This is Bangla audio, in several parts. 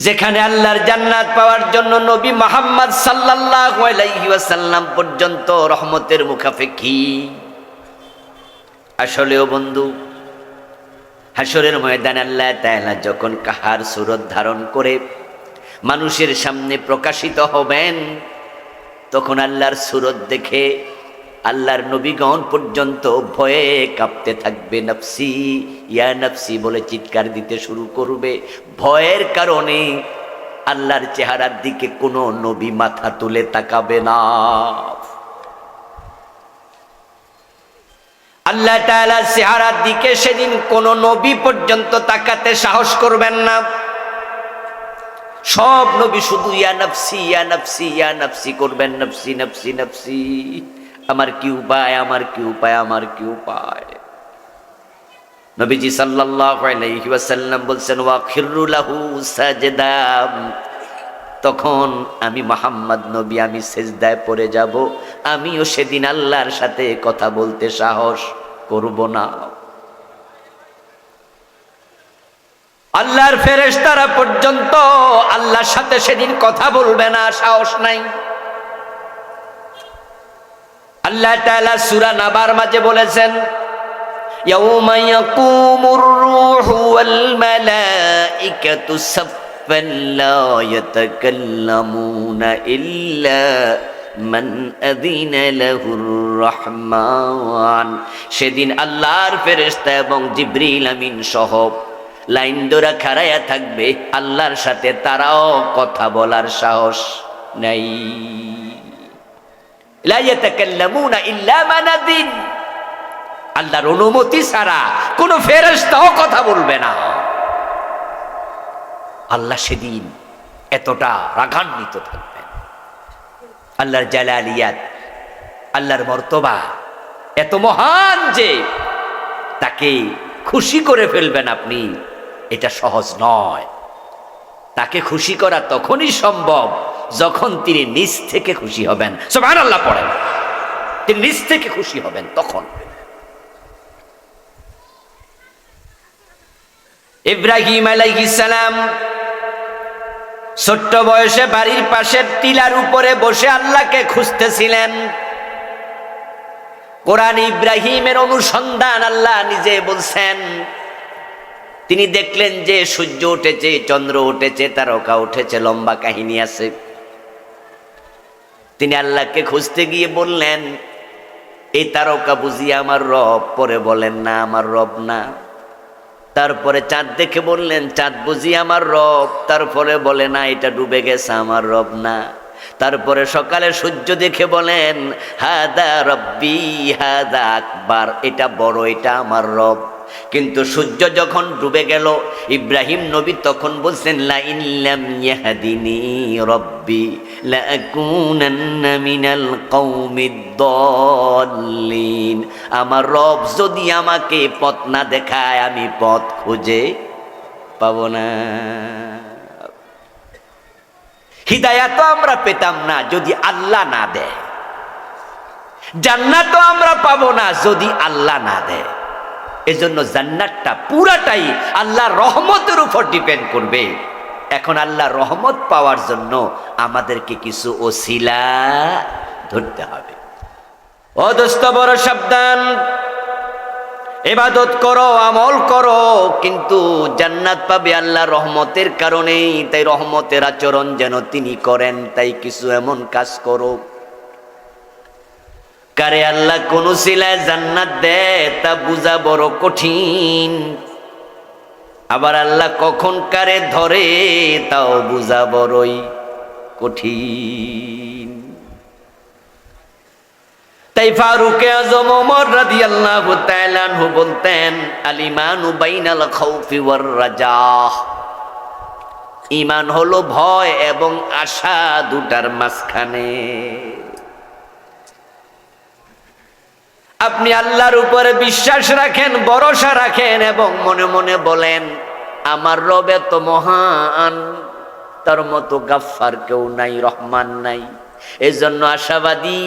যেখানে আল্লাহর জান্নাত পাওয়ার জন্য নবী মুহাম্মদ সাল্লাল্লাহু আলাইহি ওয়াসাল্লাম পর্যন্ত রহমতের মুখাপেক্ষী। আসলেও বন্ধু, হাসরের ময়দানে আল্লাহ তাআলা যখন কাহার সুরত ধারণ করে মানুষের সামনে প্রকাশিত হবেন, তখন আল্লাহর সুরত দেখে আল্লাহর নবীগণ পর্যন্ত ভয়ে কাঁপতে থাকবে। নফসি ইয়া নফসি বলে চিৎকার দিতে শুরু করবে। ভয়ের কারণে আল্লাহর চেহারার দিকে কোনো নবী মাথা তুলে তাকাবে না। আল্লাহ তাআলার চেহারার দিকে সেদিন কোনো নবী পর্যন্ত তাকাতে সাহস করবেন না। সব নবী শুধু ইয়া নফসি ইয়া নফসি ইয়া নফসি করবেন, নফসি নফসি নফসি, আমার কি উপায়, আমার কি উপায়, আমার কি উপায়। নবীজি সাল্লাল্লাহু আলাইহি ওয়াসাল্লাম বলছেন ওয়াখিরু লাহু সাজদা, তখন আমি মুহাম্মদ নবী আমি সিজদায় পড়ে যাব। আমিও সেদিন আল্লাহর সাথে কথা বলতে সাহস করব না। আল্লাহর ফেরেশতারা পর্যন্ত আল্লাহর সাথে সেদিন কথা বলবে না, সাহস নাই। আল্লাহ তাআলা সূরা নাবার মাঝে বলেছেন ইয়াউমা ইয়াকুমুর রূহু ওয়াল মালাইকাতু সাফফান লা ইয়াতাকাল্লামুনা ইল্লা মান আযিনা লাহুর রহমান। সেদিন আল্লাহর ফেরেশতা এবং জিবরিল আমিন সহ লাইন ধরে খাড়ায়া থাকবে, আল্লাহর সাথে তারাও কথা বলার সাহস নাই। লা ইয়াতাকাল্লামুনা ইল্লা মান আযিন, আল্লাহর অনুমতি ছাড়া কোনো ফেরেশতাও কথা বলবে না। আল্লাহ সেদিন এতটা রাগান্বিত থাকবেন। আল্লাহর জালালিয়াত, আল্লাহর মর্তবা এত মহান যে তাকে খুশি করে ফেলবেন আপনি, এটা সহজ নয়। তাকে খুশি করা তখনই সম্ভব যখন তিনি নিজ থেকে খুশি হবেন। সুবহানাল্লাহ পড়েন, তিনি নিজ থেকে খুশি হবেন তখন। ইব্রাহিম আলাইহিস সালাম ছোট্ট বয়সে বাড়ির পাশের টিলার উপরে বসে আল্লাহকে খুঁজতেছিলেন। কোরআন ইব্রাহিমের অনুসন্ধান আল্লাহ নিজে বলছেন। তিনি দেখলেন যে সূর্য উঠেছে, চন্দ্র উঠেছে, তারকা উঠেছে, লম্বা কাহিনী আছে। তিনি আল্লাহকে খুঁজতে গিয়ে বললেন এই তারকা বুঝি আমার রব? পরে বলেন না আমার রব না। তারপরে চাঁদ দেখে বললেন চাঁদ বুঝি আমার রব? তারপরে বলে না এটা ডুবে গেছে, আমার রব না। তারপরে সকালে সূর্য দেখে বলেন হাদা রব্বি হাদা আকবার, এটা বড়, এটা আমার রব। কিন্তু সূর্য যখন ডুবে গেল, ইব্রাহিম নবী তখন বলছেন লা ইন লাম ইয়াহদিনি রব্বি লা আকুনান্না মিনাল কওমিদ দাল্লিন, আমার রব যদি আমাকে পথ না দেখায় আমি পথ খুঁজে পাবো না। হিদায়াত আমরা পেতাম না যদি আল্লাহ না দেয়, জান্নাত আমরা পাবো না যদি আল্লাহ না দেয়। এজন্য জান্নাতটা পুরাটাই আল্লাহর রহমতের উপর ডিপেন্ড করবে। এখন আল্লাহর রহমত পাওয়ার জন্য আমাদেরকে কিছু ওসিলা ধরতে হবে। ও দোস্ত বড় সাবধান, ইবাদত করো, আমল করো, কিন্তু জান্নাত পাবে আল্লাহর রহমতের কারণেই। তাই রহমতের আচরণ যেন তিনি করেন, তাই কিছু এমন কাজ করো কারে আল্লাহ কোন সিলায় জান্নাত দেয় তা বুঝা বড় কঠিন। আবার আল্লাহ কখন কারে ধরে তাও বুঝা বড়ই কঠিন। তাই ফারুক আযম ওমর রাদিয়াল্লাহু তাআলা আনহু বলতেন আল ঈমানু বাইনাল খাউফি ওয়ার রাজা, ঈমান হলো ভয় এবং আশা দুটার মাঝখানে। আপনি আল্লাহর উপরে বিশ্বাস রাখেন, ভরসা রাখেন এবং মনে মনে বলেন আমার রব এত মহান, তার মতো গাফফার কেউ নাই, রহমান নাই। এজন্য আশাবাদী,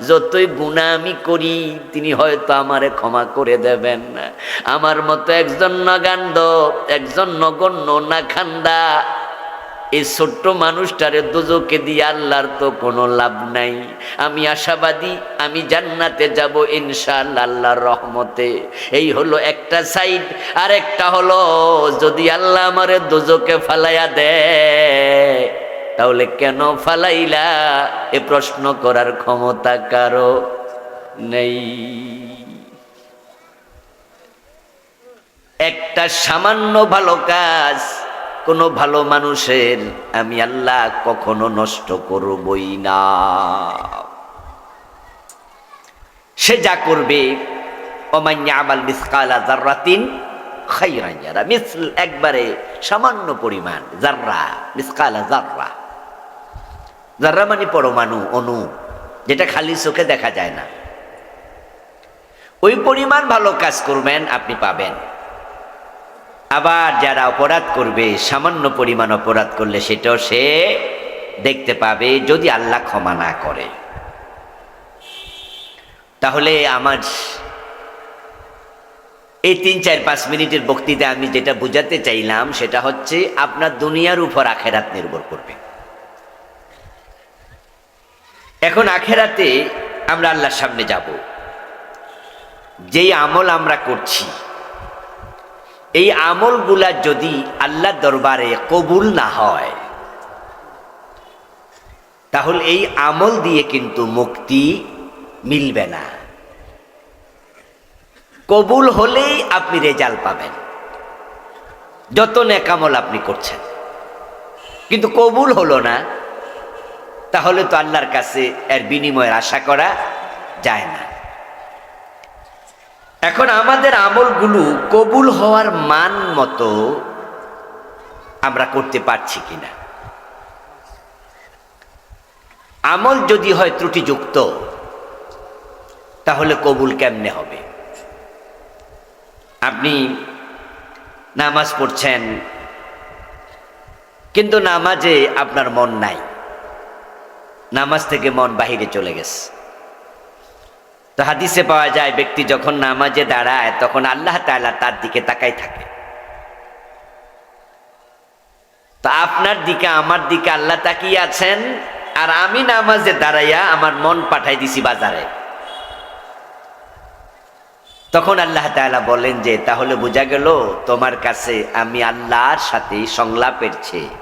যতই গুনাহ আমি করি তিনি হয়তো আমারে ক্ষমা করে দেবেন। আমার মতো একজন নগান্ড, একজন নগণ্য নাখান্দা এই ছোট্ট মানুষটারে দোজকে দিয়ে আল্লাহর তো কোনো লাভ নাই। আমি আশাবাদী, আমি জান্নাতে যাব ইনশাআল্লাহ আল্লাহর রহমতে। এই হলো একটা সাইড। আর একটা হলো, যদি আল্লাহ আমারে দোজকে ফালাইয়া দেয়, তাহলে কেন ফালাইলা এ প্রশ্ন করার ক্ষমতা কারো নেই। একটা সামান্য ভালো কাজ কোন ভালো মানুষের আমি আল্লাহ কখনো নষ্ট করবই না। সে যা করবে, ওমান ইয়ামাল মিসকালা যাররাতিন খাইরান ইয়ারা, মিসল একবারে সামান্য পরিমাণ, যাররা মিসকালা যাররা, যাররা মানে পরমাণু, অণু, যেটা খালি চোখে দেখা যায় না। ওই পরিমাণ ভালো কাজ করবেন, আপনি পাবেন। আবার যারা অপরাধ করবে, সামান্য পরিমাণ অপরাধ করলে সেটাও সে দেখতে পাবে, যদি আল্লাহ ক্ষমা না করে। তাহলে আমার এই 3-4-5 মিনিটের বক্তৃতা আমি যেটা বুঝাতে চাইলাম, সেটা হচ্ছে আপনার দুনিয়ার উপর আখেরাত নির্ভর করবে। এখন আখেরাতে আমরা আল্লাহর সামনে যাব, যেই আমল আমরা করছি, এই আমলগুলা যদি আল্লাহর দরবারে কবুল না হয়, তাহলে এই আমল দিয়ে কিন্তু মুক্তি মিলবে না। কবুল হলেই আপনি রেজাল্ট পাবেন, যত নেক আমল আপনি করছেন। কিন্তু কবুল হলো না, তাহলে তো আল্লাহর কাছে এর বিনিময়ের আশা করা যায় না। এখন আমাদের আমলগুলো কবুল হওয়ার মান মতো আমরা করতে পারছি কিনা। আমল যদি হয় ত্রুটিযুক্ত, তাহলে কবুল কেমনে হবে? আপনি নামাজ পড়ছেন, কিন্তু নামাজে আপনার মন নাই, নামাজ থেকে মন বাহিরে চলে গেছে। তো হাদিসে পাওয়া যায়, ব্যক্তি যখন নামাজে দাঁড়ায় তখন আল্লাহ তাআলা তার দিকে তাকাই থাকে। তো আপনার দিকে আমার দিকে আল্লাহ তাকিয়ে আছেন, আর আমি নামাজে দাঁড়াইয়া আমার মন পাঠাই দিছি বাজারে। তখন আল্লাহ তাআলা বলেন যে, তাহলে বোঝা গেল তোমার কাছে আমি আল্লাহর সাথে সংলাপের চেয়ে,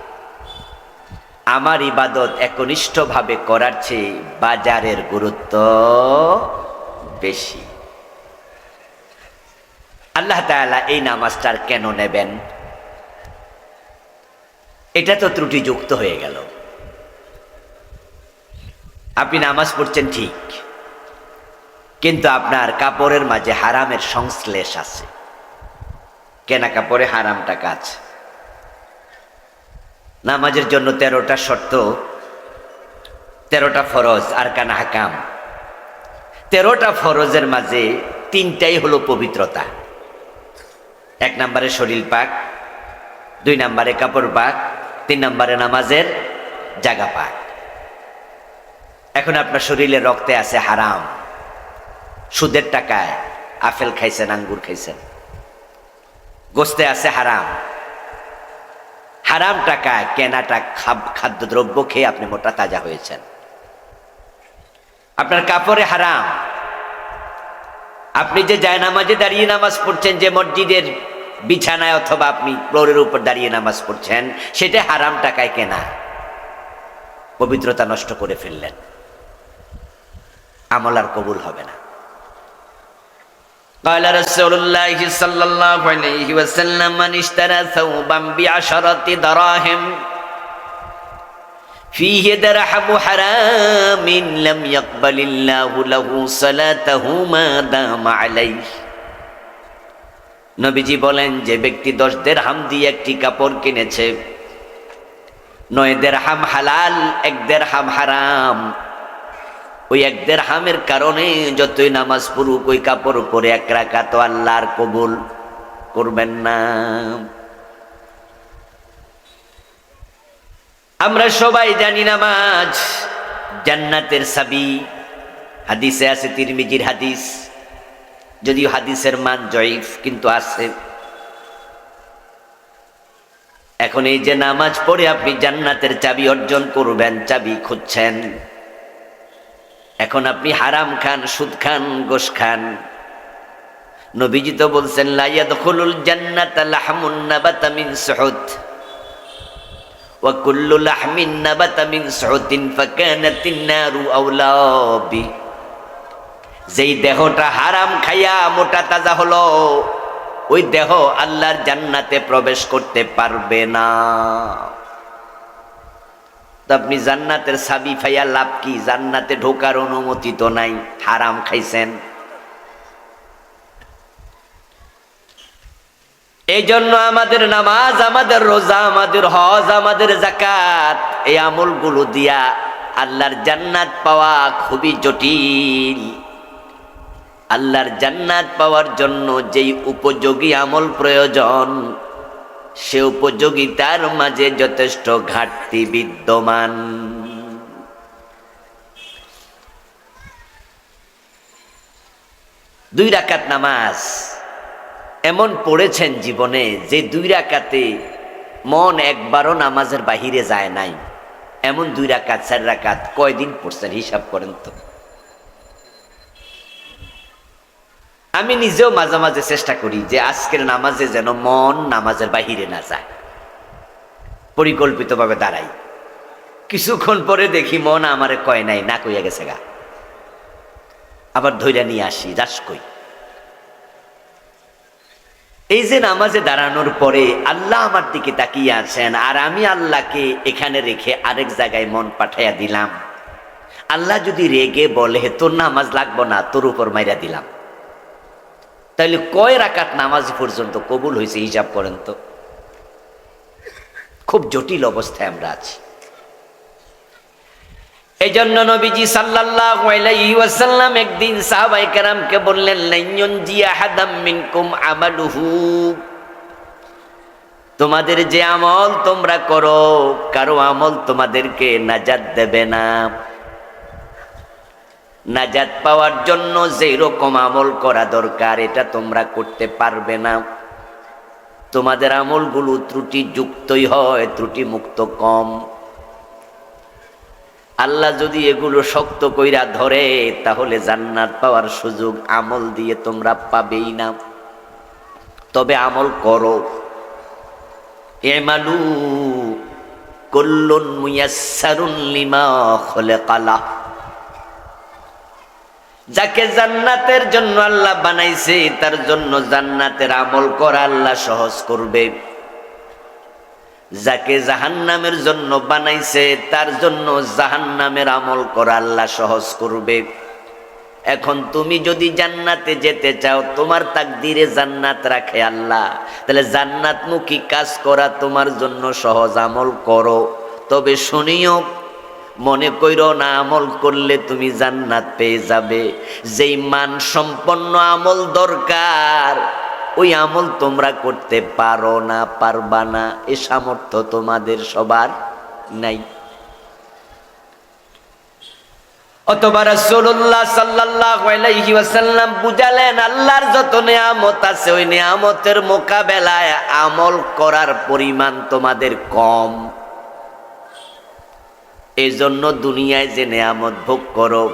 আমার ইবাদত একনিষ্ঠভাবে করার চেয়ে বাজারের গুরুত্ব বেশি। আল্লাহ তাআলা এই নামাজটার কেন নেবেন? এটা তো ত্রুটিযুক্ত হয়ে গেল। আপনি নামাজ পড়ছেন ঠিক, কিন্তু আপনার কাপড়ের মাঝে হারামের সংশ্লেষ আছে। কেনা কাপড়ে হারাম টাকা আছে। নামাজের জন্য 13টা শর্ত, 13টা ফরজ আর কানা হাকাম। 13টা ফরজের মাঝে 3টাই হলো পবিত্রতা। 1 নম্বরে শরীর পাক, 2 নম্বরে কাপড় পাক, 3 নম্বরে নামাজের জায়গা পাক। এখন আপনার শরীরে রক্তে আছে হারাম, সুদের টাকায় আপেল খাইছেন, আঙ্গুর খাইছেন। গোস্তে আছে হারাম, হারাম টাকায় কেনাটা খাদ্যদ্রব্য খেয়ে আপনি মোটা তাজা হয়েছেন। আপনার কাপড়ে হারাম, আপনি যে জায়নামাজে দাঁড়িয়ে নামাজ পড়ছেন, যে মসজিদের বিছানায় অথবা আপনি ফ্লোরের উপর দাঁড়িয়ে নামাজ পড়ছেন, সেটা হারাম টাকায় কেনা। পবিত্রতা নষ্ট করে ফেললেন, আমল আর কবুল হবে না। قال رسول الله صلى الله عليه وسلم من اشترى ثوبا ب10 دراهم فيه درهم حرام لم يقبل الله له صلاته ما دام عليه। নবীজি বলেন, যে ব্যক্তি 10 দিরহাম দিয়ে একটি কাপড় কিনেছে, 9 দিরহাম হালাল, 1 দিরহাম হারাম, ওই 1 দিরহামের কারণে যতই নামাজ পড়ুক, ওই কাপড় পরে 1 রাকাত আল্লাহর কবুল করবেন না। আমরা সবাই জানি নামাজ জান্নাতের চাবি। হাদিসে আছে, তিরমিজির হাদিস, যদিও হাদিসের মান জয়ীফ, কিন্তু আছে। এখন এই যে নামাজ পড়ে আপনি জান্নাতের চাবি অর্জন করবেন, চাবি খুঁজছেন, এখন আপনি হারাম খান, সুদ খান, গোশ খান। নবীজি তো বলছেন লা ইয়াদখুলুল জান্নাতা লাহমুন নাবাতা মিন সুহুত ওয়া কুল্লু লাহমিন নাবাতা মিন সুহুতিন ফাকানাতিন নারু আওলা বি। যেই দেহটা হারাম খাইয়া মোটা তাজা হলো, ওই দেহ আল্লাহর জান্নাতে প্রবেশ করতে পারবে না। তো আপনি জান্নাতের চাবি পাইয়া লাভ কি? জান্নাতে ঢোকার অনুমতি তো নাই, হারাম খাইছেন। এই জন্য আমাদের নামাজ, আমাদের রোজা, আমাদের হজ, আমাদের যাকাত, এই আমলগুলো দিয়া আল্লাহর জান্নাত পাওয়া খুবই জটিল। আল্লাহর জান্নাত পাওয়ার জন্য যেই উপযোগী আমল প্রয়োজন, সে উপযোগিতার মাঝে যথেষ্ট ঘাটতি বিদ্যমান। দুই রাকাত নামাজ এমন পড়েছেন জীবনে যে দুই রাকাতে মন একবারও নামাজের বাহিরে যায় নাই, এমন দুই রাকাত, 4 রাকাত কয়দিন পড়ছেন হিসাব করেন তো। আমি নিজেও মাঝে মাঝে চেষ্টা করি যে আজকের নামাজে যেন মন নামাজের বাহিরে না যায়, পরিকল্পিতভাবে দাঁড়াই। কিছুক্ষণ পরে দেখি মন আমারে কয় নাই, না কইয়া গেছে গা, আবার ধইরা নিয়ে আসি, যাস কই। এই যে নামাজে দাঁড়ানোর পরে আল্লাহ আমার দিকে তাকিয়ে আছেন, আর আমি আল্লাহকে এখানে রেখে আরেক জায়গায় মন পাঠাইয়া দিলাম। আল্লাহ যদি রেগে বলে তোর নামাজ লাগবো না, তোর উপর মাইরা দিলাম, তাহলে কয় রাকাত নামাজ পর্যন্ত কবুল হয়েছে হিসাব করেন তো। খুব জটিল অবস্থায় আমরা আছি। এই জন্য নবীজি সাল্লাল্লাহু আলাইহি ওয়াসাল্লাম একদিন সাহাবায়ে কেরামকে বললেন, লাইয়ুনজি আহাদাম মিনকুম আমালুহু, তোমাদের যে আমল তোমরা করো, কারো আমল তোমাদেরকে নাজাত দেবে না। নাজাত পাওয়ার জন্য যেই রকম আমল করা দরকার এটা তোমরা করতে পারবে না। তোমাদের আমলগুলো ত্রুটি যুক্তই হয়, ত্রুটি মুক্ত কম। আল্লাহ যদি এগুলো শক্ত কইরা ধরে, তাহলে জান্নাত পাওয়ার সুযোগ আমল দিয়ে তোমরা পাবেই না। তবে আমল করো। ইমালু কুল্লুন মুয়াসসারুন লিমা খুলিকা লাহ, যাকে জান্নাতের জন্য আল্লাহ বানাইছে তার জন্য জান্নাতের আমল করা আল্লাহ সহজ করবে। যাকে জাহান্নামের জন্য বানাইছে তার জন্য জাহান্নামের আমল করা আল্লাহ সহজ করবে। এখন তুমি যদি জান্নাতে যেতে চাও, তোমার তাকদিরে জান্নাত রাখে আল্লাহ, তাহলে জান্নাতমুখী কাজ করা তোমার জন্য সহজ, আমল করো। তবে শুনিও, মনে কইরো না আমল করলে তুমি জান্নাত পেয়ে যাবে। যেই মান সম্পন্ন আমল দরকার, ওই আমল তোমরা করতে পারো না, পারবা না, এ সামর্থ্য তোমাদের সবার নাই। অথবা রাসূলুল্লাহ সাল্লাল্লাহু আলাইহি ওয়াসাল্লাম বুঝালেন, আল্লাহর যত নিয়ামত আছে ওই নিয়ামতের মোকাবেলায় আমল করার পরিমাণ তোমাদের কম। এই জন্য দুনিয়ায় যে নিয়ামত ভোগ করো,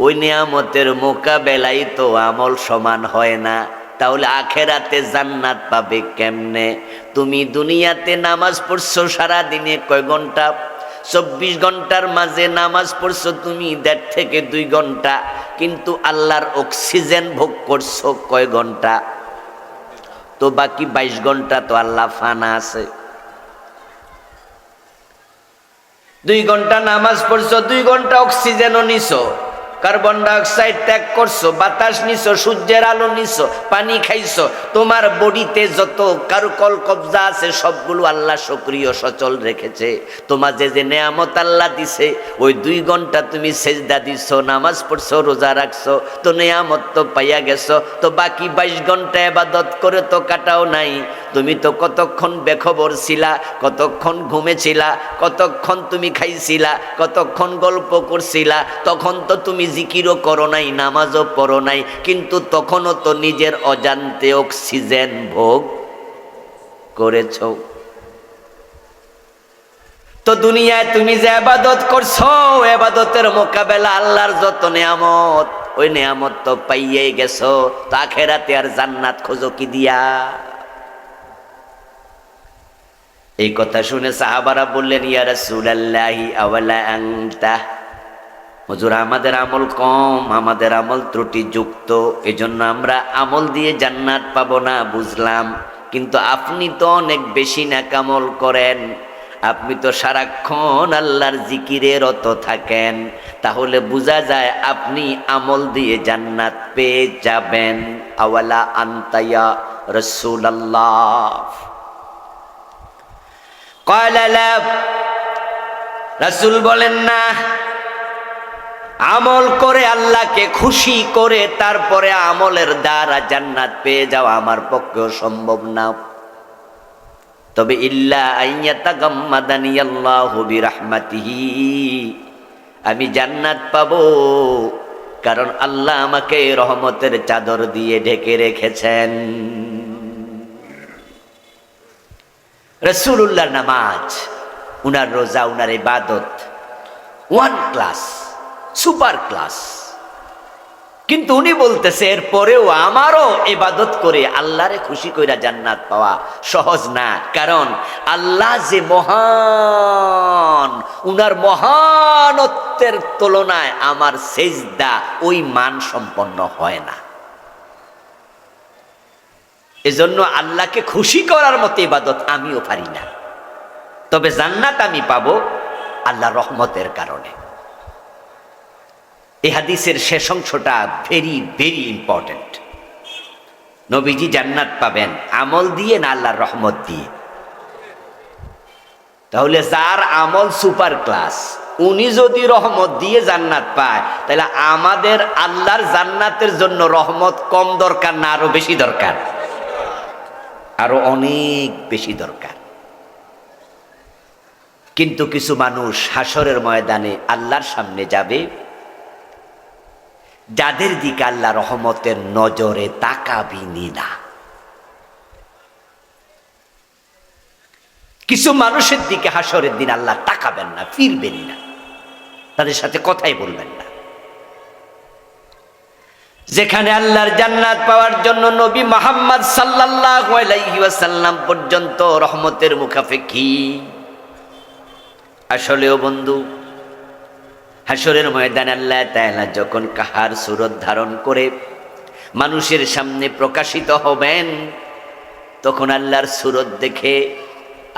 ওই নিয়ামতের মোকাবেলায় তো আমল সমান হয় না। তাহলে আখেরাতে জান্নাত পাবে কেমনে? তুমি দুনিয়াতে নামাজ পড়ছো সারাদিনে কয় ঘন্টা? 24 ঘন্টার মাঝে নামাজ পড়ছো তুমি 1.5 থেকে 2 ঘন্টা, কিন্তু আল্লাহর অক্সিজেন ভোগ করছো কয় ঘন্টা? তো বাকি 22 ঘন্টা তো আল্লাহ ফানা আছে। 2 ঘন্টা নামাজ পড়ছো, 2 ঘন্টা অক্সিজেনও নিছো, কার্বন ডাইঅক্সাইড ত্যাগ করছো, বাতাস নিছো, সূর্যের আলো নিছো, পানি খাইছো। তোমার বডিতে যত কারুকল কবজা আছে সবগুলো আল্লাহ সক্রিয় সচল রেখেছে। তোমার যে যে নেয়ামত আল্লাহ দিছে, ওই 2 ঘন্টা তুমি সেজদা দিছো, নামাজ পড়ছো, রোজা রাখছো, তো নেয়ামত তো পাইয়া গেছো। তো বাকি 22 ঘন্টা ইবাদত করে তো কাটাও নাই। তুমি তো কতক্ষণ বেখবর ছিলা, কতক্ষণ ঘুমেছিলা, কতক্ষণ তুমি খাইছিলা, কতক্ষণ গল্প করছিলা। তখন তো তুমি জিকিরও করো নাই, নামাজও পড়ো নাই, কিন্তু তখনও তো নিজের অজান্তে অক্সিজেন ভোগ করেছো। তো দুনিয়ায় তুমি যে ইবাদত করছো, ইবাদতের মোকাবেলা আল্লাহর যত নিয়ামত, ওই নিয়ামত তো পাইয়েই গেছো, তো আখিরাতে আর জান্নাত খোঁজো কি দিয়া? এই কথা শুনে সাহাবারা বললেন, ইয়া রাসূলুল্লাহি আওয়ালা আনতা, হুজুর আমাদের আমল কম, আমাদের আমল ত্রুটিযুক্ত, এজন্য আমরা আমল দিয়ে জান্নাত পাবো না বুঝলাম, কিন্তু আপনি তো অনেক বেশি নেক আমল করেন, আপনি তো সারাক্ষণ আল্লাহর জিকিরে রত থাকেন, তাহলে বোঝা যায় আপনি আমল দিয়ে জান্নাত পেয়ে যাবেন। আওয়ালা আনতা ইয়া রাসূলুল্লাহ? ক্বালা লা, রাসূল বলেন না, আমল করে আল্লাহকে খুশি করে তারপরে আমলের দ্বারা জান্নাত পেয়ে যাওয়া আমার পক্ষেও সম্ভব না। তবে ইল্লা আইয়াতাগাম্মাদানি আল্লাহু বিরাহমাতিহি, আমি জান্নাত পাবো কারণ আল্লাহ আমাকে রহমতের চাদর দিয়ে ঢেকে রেখেছেন। রাসূলুল্লাহর নামাজ, উনার রোজা, উনার ইবাদত ওয়ান ক্লাস, সুপার ক্লাস, কিন্তু উনি বলতেছে এরপরেও আমারও ইবাদত করে আল্লাহরে খুশি কইরা জান্নাত পাওয়া সহজ না, কারণ আল্লাহ যে মহান, উনার মহানত্বের তুলনায় আমার সেজদা ওই মান সম্পন্ন হয় না। এজন্য আল্লাহকে খুশি করার মতো ইবাদত আমিও পারি না, তবে জান্নাত আমি পাবো আল্লাহর রহমতের কারণে। এই হাদিসের শেষ অংশটা ভেরি ভেরি ইম্পর্টেন্ট। নবীজি জান্নাত পাবেন আমল দিয়ে না আল্লাহর রহমত দিয়ে? তাহলে যার আমল সুপার ক্লাস, উনি যদি রহমত দিয়ে জান্নাত পায়, তাহলে আমাদের আল্লাহর জান্নাতের জন্য রহমত কম দরকার না আরো বেশি দরকার? আরো অনেক বেশি দরকার। কিন্তু কিছু মানুষ হাসরের ময়দানে আল্লাহর সামনে যাবে, যাদের দিকে আল্লাহ রহমতের নজরে তাকাবিনি না। কিছু মানুষের দিকে হাসরের দিন আল্লাহ তাকাবেন না, ফিরবেন না, তাদের সাথে কথাই বলবেন না। যেখানে আল্লাহর জান্নাত পাওয়ার জন্য নবী মুহাম্মদ সাল্লাল্লাহু আলাইহি ওয়াসাল্লাম পর্যন্ত রহমতের মুখাপেক্ষী। আসলেও বন্ধু, হাসরের ময়দানে আল্লাহ তাআলা যখন কাহার সুরত ধারণ করে মানুষের সামনে প্রকাশিত হবেন, তখন আল্লাহর সুরত দেখে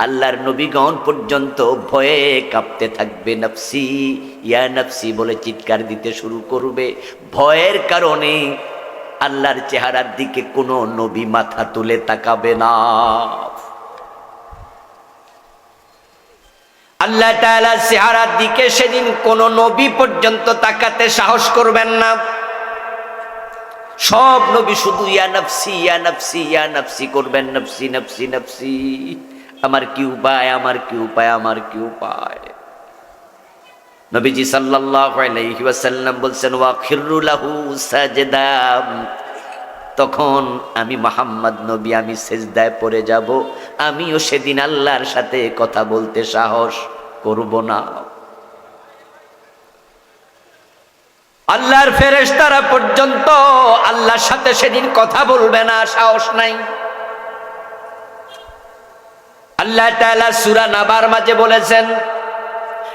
আল্লাহর নবীগণ পর্যন্ত ভয়ে কাঁপতে থাকবে। নফসি ইয়া নফসি বলে চিৎকার দিতে শুরু করবে। ভয়ের কারণে আল্লাহর চেহারার দিকে কোনো নবী মাথা তুলে তাকাবে না। আল্লাহ তাআলার চেহারার দিকে সেদিন কোন নবী পর্যন্ত তাকাতে সাহস করবেন না। সব নবী শুধু ইয়া নফসি ইয়া নফসি ইয়া নফসি করবেন, নফসি নফসি নফসি, আমার কি উপায়, আমার কি উপায়, আমার কি উপায়। নবীজি সাল্লাল্লাহু আলাইহি ওয়াসাল্লাম বলছেন, ওয়া খিরু লাহু সাজদা, তখন আমি মুহাম্মদ নবী আমি সেজদায় পড়ে যাব, আমিও সেদিন আল্লাহর সাথে কথা বলতে সাহস করব না। আল্লাহর ফেরেশতারা পর্যন্ত আল্লাহর সাথে সেদিন কথা বলবে না, সাহস নাই। আল্লাহ তাআলা সূরা নাবার মাঝে বলেছেন,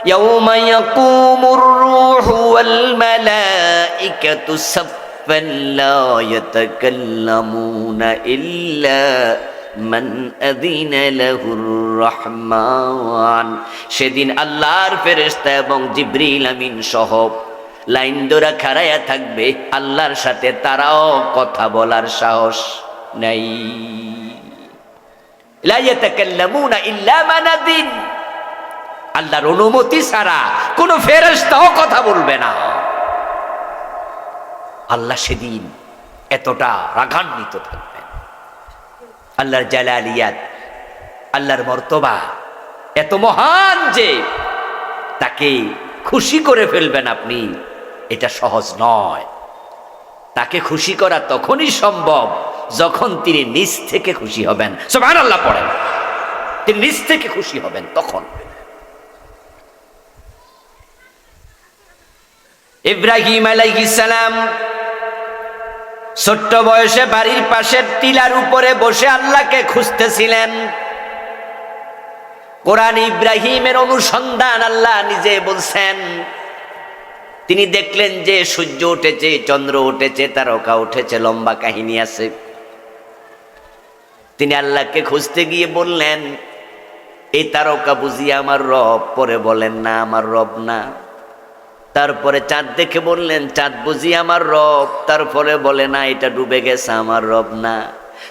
ইয়াউমা ইয়াকুমুর রূহু ওয়াল মালাইকাতু সাফফান লা ইয়াতাকাল্লামুনা ইল্লা মান আযিনা লাহুর রহমান। সেদিন আল্লাহর ফেরেশতা এবং জিবরিল আমিন সহ লাইন ধরে খাড়ায়া থাকবে, আল্লাহর সাথে তারাও কথা বলার সাহস নাই। লা ইয়াতাকাল্লামুনা ইল্লা মান আযিন, আল্লাহর অনুমতি ছাড়া কোনো ফেরেশতাও কথা বলবে না। আল্লাহ সেদিন এতটা রাগান্বিত থাকবেন। আল্লাহর জালালিয়াত, আল্লাহর মর্তবা এত মহান যে তাকে খুশি করে ফেলবেন আপনি, এটা সহজ নয়। তাকে খুশি করা তখনই সম্ভব যখন তিনি নিজ থেকে খুশি হবেন। সুবহানাল্লাহ পড়েন, তিনি নিজ থেকে খুশি হবেন তখন। ইব্রাহিম আলাইহিস সালাম ছোট্ট বয়সে বাড়ির পাশের টিলার উপরে বসে আল্লাহকে খুঁজতেছিলেন। কোরআন ইব্রাহিমের অনুসন্ধান আল্লাহ নিজে বলছেন। তিনি দেখলেন যে সূর্য উঠেছে, চন্দ্র উঠেছে, তারকা উঠেছে, লম্বা কাহিনী আছে। তিনি আল্লাহকে খুঁজতে গিয়ে বললেন, এই তারকা বুঝি আমার রব? পরে বলেন না, আমার রব না। তারপরে চাঁদ দেখে বললেন, চাঁদ বুঝি আমার রব? তারপরে বলে না, এটা ডুবে গেছে, আমার রব না।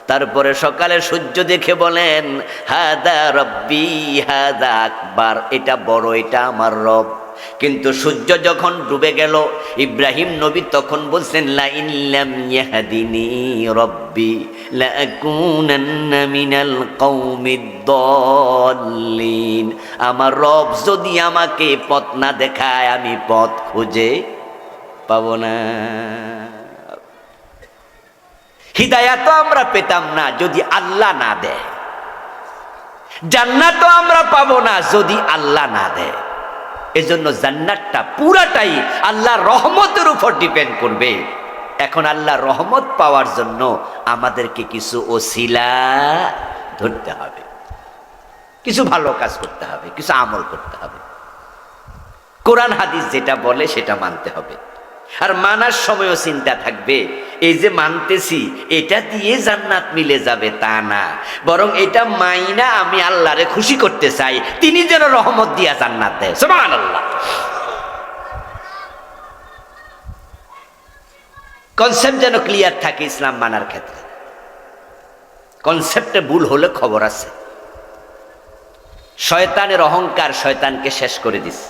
তারপরে সকালে সূর্য দেখে বলেন, হাদা রব্বি হাদা আকবার, এটা বড়, এটা আমার রব। কিন্তু সূর্য যখন ডুবে গেল, ইব্রাহিম নবী তখন বলছেন, লা ইন লাম ইয়াহদিনি রব্বি লাআকুনান্না মিনাল কওমিদ দাল্লিন। আমার রব যদি আমাকে পথ না দেখায়, আমি পথ খুঁজে পাবো না। হিদায়াত আমরা পেতাম না যদি আল্লাহ না দেয়, জান্নাত আমরা পাবো না যদি আল্লাহ না দেয়। এজন্য জান্নাতটা পুরাটাই আল্লাহর রহমতের উপর ডিপেন্ড করবে। এখন আল্লাহর রহমত পাওয়ার জন্য আমাদেরকে কিছু ওসিলা ধরতে হবে, কিছু ভালো কাজ করতে হবে, কিছু আমল করতে হবে। কোরআন হাদিস যেটা বলে সেটা মানতে হবে। আর মানার সময়ও চিন্তা থাকবে, এই যে মানতেছি এটা দিয়ে জান্নাত মিলে যাবে তা না, বরং এটা মাইনা আমি আল্লাহরে খুশি করতে চাই, তিনি যেন রহমত দিয়া জান্নাত দেয়। সুবহানাল্লাহ। কনসেপ্ট যেন ক্লিয়ার থাকে ইসলাম মানার ক্ষেত্রে। কনসেপ্টে ভুল হলে খবর আছে। শয়তানের অহংকার শয়তানকে শেষ করে দিছে।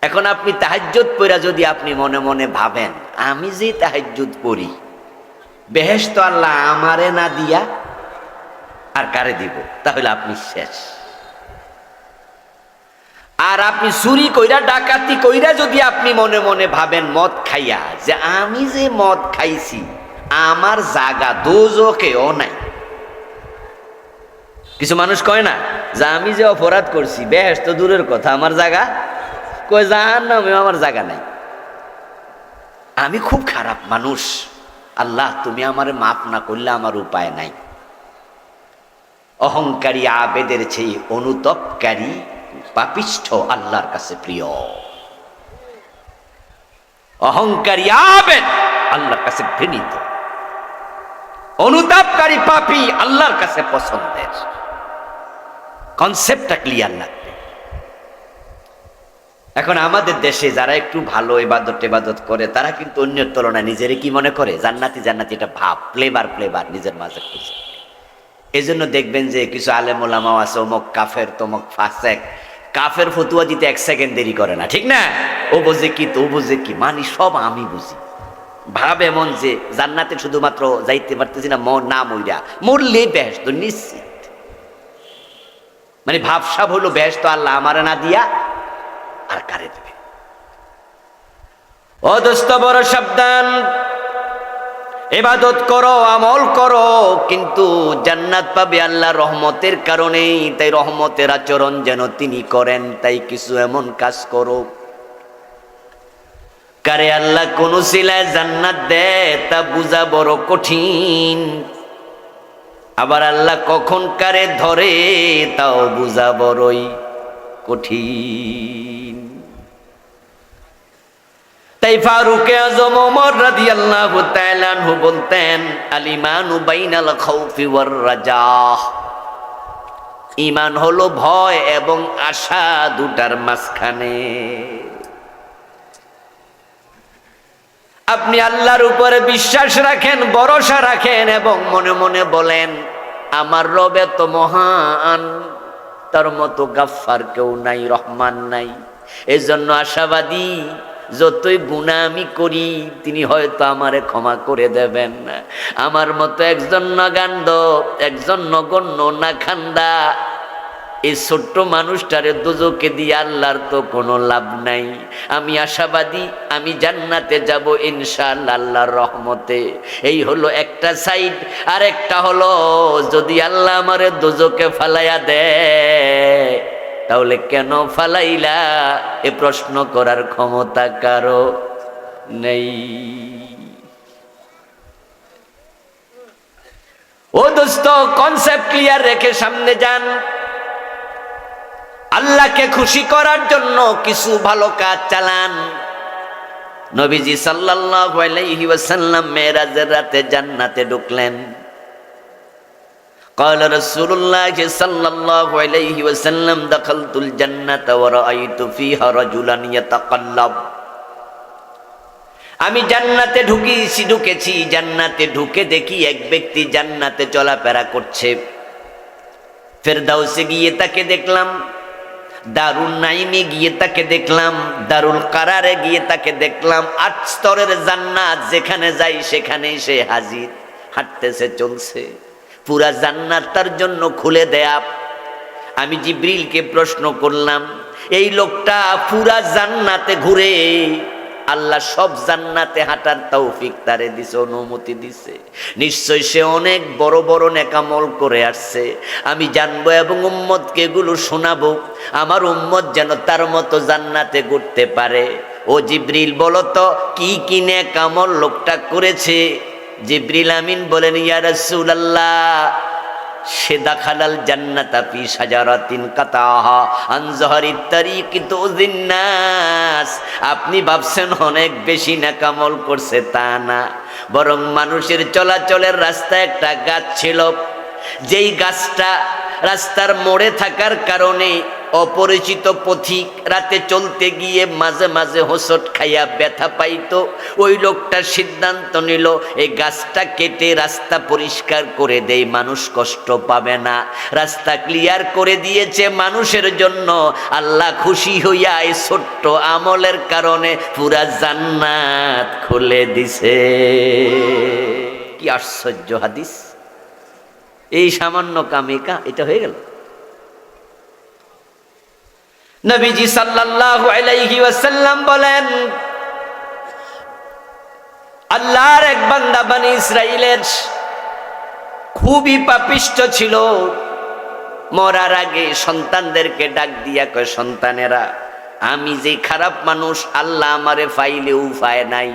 এখন আপনি তাহাজ্জুদ পড়া যদি আপনি মনে মনে ভাবেন, আমি যে তাহাজ্জুদ পড়ি, বেহেশত আল্লাহ আমারে না দিয়া আর কারে দিব, তাহলে আপনি শেষ। আর আপনি চুরি কইরা, ডাকাতি কইরা যদি আপনি মনে মনে ভাবেন মদ খাইয়া, যে আমি যে মদ খাইছি আমার জায়গা দোজখেও নাই। কিছু মানুষ কয় না যে আমি যে অপরাধ করছি, বেহেশত দূরের কথা, আমার জায়গা কই, জাহান্নামেও আমার জায়গা নাই। আমি খুব খারাপ মানুষ, আল্লাহ তুমি আমারে মাফ না করলে আমার উপায় নাই। অহংকারী আবেদের চেয়ে অনুতপকারী পাপিষ্ঠ আল্লাহর কাছে প্রিয়। অহংকারী আবেদ আল্লাহর কাছে ঘৃণিত, অনুতাপকারী পাপী আল্লাহর কাছে পছন্দের। কনসেপ্টটা ক্লিয়ার লাগবে। এখন আমাদের দেশে যারা একটু ভালো ইবাদত করে, তারা কিন্তু অন্যের তুলনায় নিজের কি মনে করে, জান্নাতি জান্নাতি, এটা ভাব, ফ্লেভার নিজের মাঝে খুঁজে। এই জন্য দেখবেন যে কিছু আলেম ওলামাও আছে, অমুক কাফের, তমুক ফাসেক। কাফের ফতুয়া দিতে 1 সেকেন্ড দেরি করে না, ঠিক না? ও বোঝে কি, তো বোঝে কি, মানে সব আমি বুঝি। ভাব এমন যে জান্নাতে শুধুমাত্র যাইতে পারতেছি না, না মইরা মরলে বেহেশত নিশ্চিত। মানে ভাবসাব হলো বেহেশত আল্লাহ আমারে না দিয়া আর কারে দেবে। ও দোস্ত, বড় সাবধান। ইবাদত করো, আমল করো, কিন্তু জান্নাত পাবে আল্লাহর রহমতের কারণেই। তাই রহমতের আচরণ যেন তিনি করেন, তাই কিছু এমন কাজ করো কারে আল্লাহ কোন সিলায় জান্নাত দেয় তা বুঝা বড় কঠিন। আবার আল্লাহ কখন কারে ধরে তাও বুঝা বড়ই কঠিন। তাই ফারুকে আজম ওমর রাদিয়াল্লাহু তাআলা আনহু বলতেন, আল ঈমানু বাইনাল খাউফি ওয়ার রাজা। ঈমান হলো ভয় এবং আশা দুটার মাঝখানে। আপনি আল্লাহর উপরে বিশ্বাস রাখেন, ভরসা রাখেন এবং মনে মনে বলেন, আমার রব এত মহান, তার মতো গাফফার কেউ নাই, রহমান নাই। এজন্য আশাবাদী, যতই গুনাহ আমি করি তিনি হয়তো আমারে ক্ষমা করে দেবেন না। আমার মতো একজন নগান্ড, একজন নগণ্য নাখান্দা এই ছোট্ট মানুষটারে দোজখে দিয়ে আল্লাহর তো কোনো লাভ নাই। আমি আশাবাদী, আমি জান্নাতে যাব ইনশাআল্লাহ আল্লাহর রহমতে। এই হলো একটা সাইড। আর একটা হলো, যদি আল্লাহ আমারে দোজখে ফালাইয়া দেয় তাহলে কেন ফালাইলা? এ প্রশ্ন করার ক্ষমতা কারো নেই। ও দোস্ত, কনসেপ্ট ক্লিয়ার রেখে সামনে যান। আল্লাহকে খুশি করার জন্য কিছু ভালো কাজ চালান। নবীজি সাল্লাল্লাহু আলাইহি ওয়াসাল্লাম মেরাজের রাতে জান্নাতে ঢুকলেন। قال رسول الله صلى الله عليه وسلم دخلت الجنة ورأيت فيها رجلا يتقلب। আমি জান্নাতে ঢুকেছি, জান্নাতে ঢুকে দেখি এক ব্যক্তি জান্নাতে চলাফেরা করছে। ফেরদাউসে গিয়ে তাকে দেখলাম, দারুল নাইমে গিয়ে তাকে দেখলাম, দারুল কারারে গিয়ে তাকে দেখলাম। 8 স্তরের জান্নাত, যেখানে যাই সেখানেই সে হাজির, হাঁটতেছে, চলছে। পুরা জান্নাত তার জন্য খুলে দেয়া। আমি জিবরিলকে প্রশ্ন করলাম, এই লোকটা পুরা জান্নাতে ঘুরে, আল্লাহ সব জান্নাতে হাঁটার তৌফিক তারে দিছে, অনুমতি দিছে, নিশ্চয় সে অনেক বড় বড় নেকামল করে আসছে। আমি জানবো এবং উম্মতকে এগুলো শোনাবো, আমার উম্মত যেন তার মতো জান্নাতে ঘুরতে পারে। ও জিবরিল, বলো তো কি কি নেকামল লোকটা করেছে? জিবরিল আমিন বলেন, ইয়া রাসূলুল্লাহ, সে দাখালাল জান্নাতা ফি শাজারাতিন কাতাহা আন যাহরিত তারিকি তুযিন নাস। আপনি ভাবছেন অনেক বেশি নেকামল করছে, তা না, বরং মানুষের চলাচলের রাস্তায় একটা গাছ ছিল, যেই গাছটা রাস্তার মোড়ে থাকার কারণে অপরিচিত পথিক রাতে চলতে গিয়ে মাঝে মাঝে হোঁচট খাইয়া ব্যথা পাইতো। ওই লোকটা সিদ্ধান্ত নিল এই গাছটা কেটে রাস্তা পরিষ্কার করে দেয়, মানুষ কষ্ট পাবে না। রাস্তা ক্লিয়ার করে দিয়েছে মানুষের জন্য। আল্লাহ খুশি হইয়া এই ছোট্ট আমলের কারণে পুরা জান্নাত খুলে দিছে। কি আশ্চর্য হাদিস! এই সামান্য কামিকা এটা হয়ে গেল। নবীজি সাল্লাল্লাহু আলাইহি ওয়াসাল্লাম বলেন, আল্লাহর এক বান্দা বনি ইসরাইলের খুবই পাপিষ্ঠ ছিল। মরার আগে সন্তানদেরকে ডাক দিয়া কয়, সন্তানেরা, আমি যে খারাপ মানুষ, আল্লাহ আমারে ফাইলে উপায় নাই,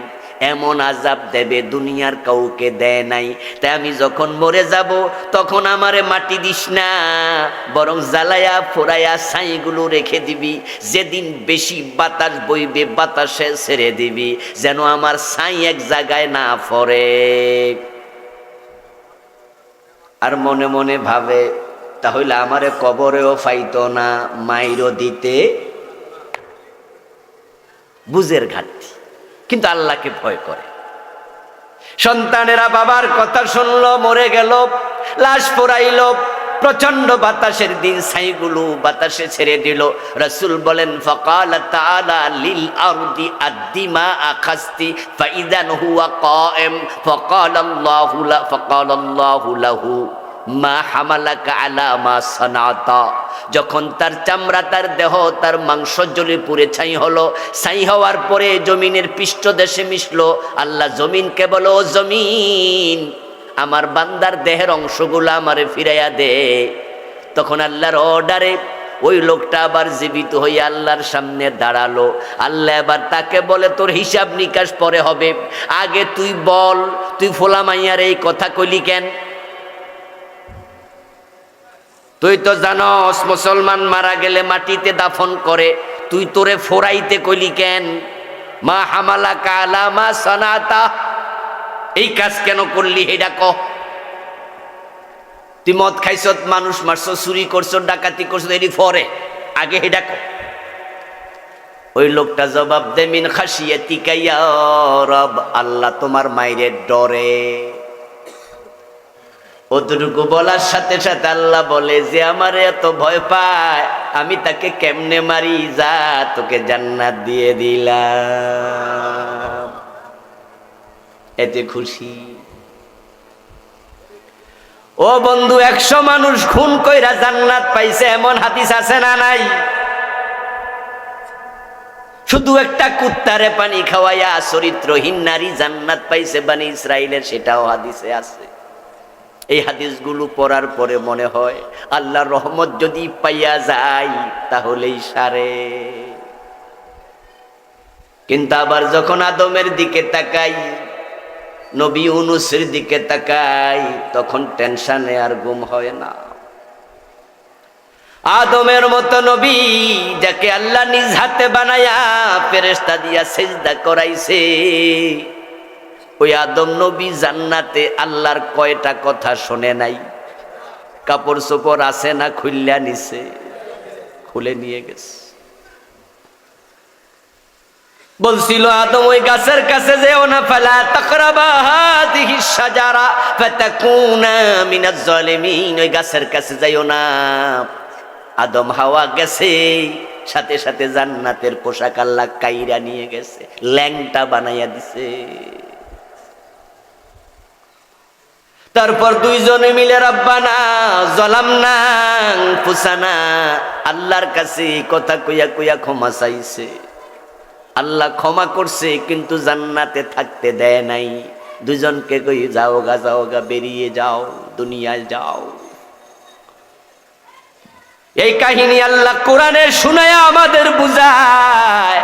এমন আযাব দেবে দুনিয়ার কাউকে দেয় নাই। তাই আমি যখন মরে যাব তখন আমারে মাটি দিস না, বরং জ্বালায়া ফোড়ায়া ছাইগুলো রেখে দিবি। যেদিন বেশি বাতাস বইবে বাতাসে ছেড়ে দিবি, যেন আমার ছাই এক জায়গায় না পড়ে। আর মনে মনে ভাবে, তাহলে আমারে কবরেও ফাইতো না, মাইরও দিতে। বুঝের ঘাটতি, কিন্তু আল্লাহকে ভয় করে। সন্তানেরা বাবার কথা শুনলো, মরে গেল, লাশ পোড়াইল, প্রচন্ড বাতাসের দিন ছাইগুলো বাতাসে ছেড়ে দিল। রাসূল বলেন, ফাকাল তাআলা লিল আরদি আদ্দিমা আখাস্তি ফাইদান হুয়া কায়েম ফাকালাল্লাহু লাহু মা হামালাকা আলা মা সানাতা। যখন তার চামড়া, তার দেহ, তার মাংস জ্বলে পুড়ে ছাই হলো, ছাই হওয়ার পরে জমিনের পৃষ্ঠদেশে মিশলো, আল্লাহ জমিনকে বলো, ও জমিন, আমার বান্দার দেহের অংশগুলো আমারে ফিরাইয়া দে। তখন আল্লাহর অর্ডারে ওই লোকটা আবার জীবিত হয়ে আল্লাহর সামনে দাঁড়ালো। আল্লাহ এবার তাকে বলে, তোর হিসাব নিকাশ পরে হবে, আগে তুই বল, তুই ফোলা মাইয়ার এই কথা কইলি কেন? তুই তো জানস মুসলমান মারা গেলে মাটিতে দাফন করে, তুই তোরে ফোরাইতে কইলি কেন? মা হামালাকা আলা মা সানাতা, এই কাজ কেন করলি এটা কহ। তুই মদ খাইছ, মানুষ মারছ, চুরি করছ, ডাকাতি করছ, এটি ফরে, আগে এটা কহ। ওই লোকটা জবাব দে, মিন খাশিয়াতিকা ইয়া রব, আল্লাহ তোমার মায়ের ডরে। অতটুকু বলার সাথে সাথে আল্লাহ বলে, যে আমার এত ভয় পায় আমি তাকে কেমনে মারি, যা তোকে জান্নাত দিয়ে দিলাম। এতে খুশি। ও বন্ধু, 100 মানুষ খুন কইরা জান্নাত পাইছে, এমন হাদিস আছে না নাই? শুধু একটা কুত্তারে পানি খাওয়াইয়া চরিত্রহীন নারী জান্নাত পাইছে বনি ইসরাইলের, সেটাও হাদিসে আছে। এই হাদিসগুলো পড়ার পরে মনে হয় আল্লাহর রহমত যদি পাইয়া যায় তাহলেই সারে। কিন্তু আবার যখন আদমের দিকে তাকাই, নবী ইউনূসের দিকে তাকাই, তখন টেনশনে আর ঘুম হয় না। আদমের মতো নবী, যাকে আল্লাহ নিজ হাতে বানায়া ফেরেশতা দিয়া সিজদা করাইছে, ওই আদম নবী জান্নাতে আল্লাহর কয়টা কথা শোনে নাই? কাপড় চোপড় আছে না খুললা নিছে? খুলে নিয়ে গেছে। বলছিল আদম ওই গাছের কাছে যেও না, ফালা তাকরাবা হাযিহি শাজারা ফাতাকুনা মিনাজ জালিমিন, ওই গাছের কাছে যাইও না। আদম হাওয়া গেছে, সাথে সাথে জান্নাতের পোশাক আল্লাহ কাইরা নিয়ে গেছে, ল্যাংটা বানাইয়া দিছে। তারপর দুইজনে মিলে রব্বানা যালামনা আনফুসানা, আল্লাহর কাছে কথা কইয়া কইয়া ক্ষমা চাইছে। আল্লাহ ক্ষমা করছে, কিন্তু জান্নাতে থাকতে দেয় নাই। দুইজনকে কই যাওগা যাওগা, বেরিয়ে যাও, দুনিয়ায় যাও। এই কাহিনী আল্লাহ কোরআনে শুনায়া আমাদের বুঝায়,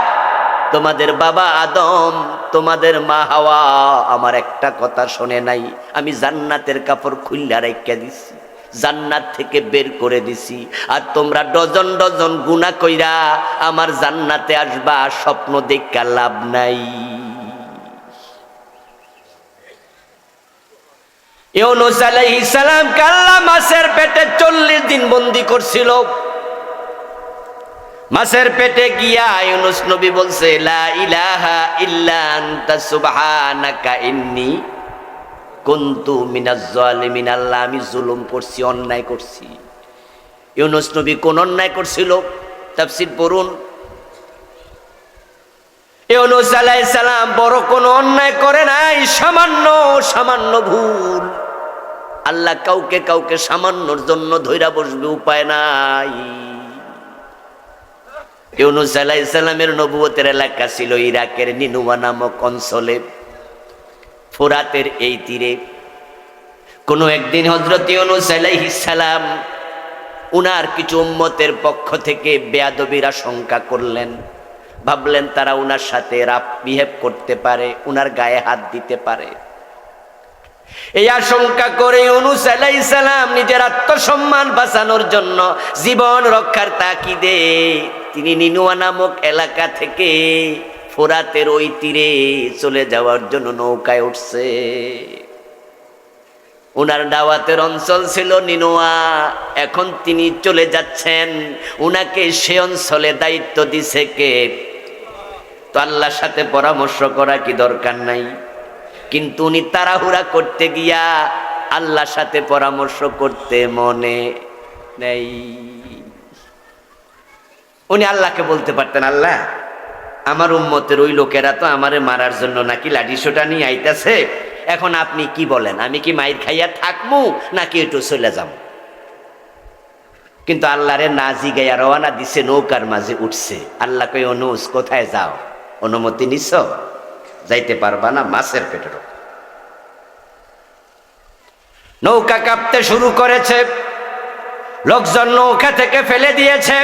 তোমাদের বাবা আদম, তোমাদের মা হাওয়া আমার একটা কথা শোনে নাই। আমি জান্নাতের কাপড় খুললা রাইখা দিছি, জান্নাত থেকে বের করে দিছি, আর তোমরা ডজন ডজন গুনাহ কইরা আমার জান্নাতে আসবা, স্বপ্ন দেখা লাভ নাই। ইউনূস আলাইহিস সালাম আল্লাহ মাছের পেটে 40 দিন বন্দী করছিল। মাছের পেটে গিয়া ইউনূস নবী বলছে, লা ইলাহা ইল্লা আনতা সুবহানাকা ইন্নী কুনতু মিনাজ জালিমিন। আল্লাহ, আমি জুলুম করছি, অন্যায় করছি। ইউনূস নবী কোন অন্যায় করছিল? তাফসীর পড়ুন। ইউনূস আলাইহিস সালাম বড় কোনো অন্যায় করে নাই, সামান্য সামান্য ভুল। আল্লাহ কাউকে কাউকে সামান্যর জন্য ধইরা বসবে, উপায় নাই। ইউনূস আলাইহিস সালামের নবুয়তের এলাকা ছিল ইরাকের নিনুয়া নামক অঞ্চলে, ফোরাতের এই তীরে। কোনো একদিন হযরত ইউনূস আলাইহিস সালাম উনার কিছু উম্মতের পক্ষ থেকে বেয়াদবির আশঙ্কা করলেন। ভাবলেন তারা উনার সাথে রাফ বিহেভ করতে পারে, উনার গায়ে হাত দিতে পারে। এই আশঙ্কা করে ইউনূস আলাইহিস সালাম নিজের আত্মসম্মান বাঁচানোর জন্য, জীবন রক্ষার তাকিদে তিনি নিনুয়া নামক এলাকা থেকে ফোরাতের ওই তীরে চলে যাওয়ার জন্য নৌকায় উঠছে। উনার দাওয়াতের অঞ্চল ছিল নিনুয়া, এখন তিনি চলে যাচ্ছেন। উনাকে সে অঞ্চলে দায়িত্ব দিছে কে? তো আল্লাহর সাথে পরামর্শ করা কি দরকার নাই? কিন্তু উনি তাড়াহুড়া করতে গিয়া আল্লাহর সাথে পরামর্শ করতে মনে নেই। উনি আল্লাহকে বলতে পারতেন, আল্লাহ, আমার উম্মতের ওই লোকেরা তো আমারে মারার জন্য নাকি লাঠিসোঁটা নিয়ে আইতাছে, এখন আপনি কি বলেন, আমি কি মাইর খাইয়া থাকবো নাকি একটু চলে যাব? কিন্তু আল্লাহরে না জিগাইয়া রওয়ানা দিছে, নৌকার মাঝে উঠছে। আল্লাহ কই, ইউনূস কোথায় যাও? অনুমতি নিছ? যাইতে পারবা না, মাছের পেটের। নৌকা কাঁপতে শুরু করেছে, লোকজন নৌকা থেকে ফেলে দিয়েছে।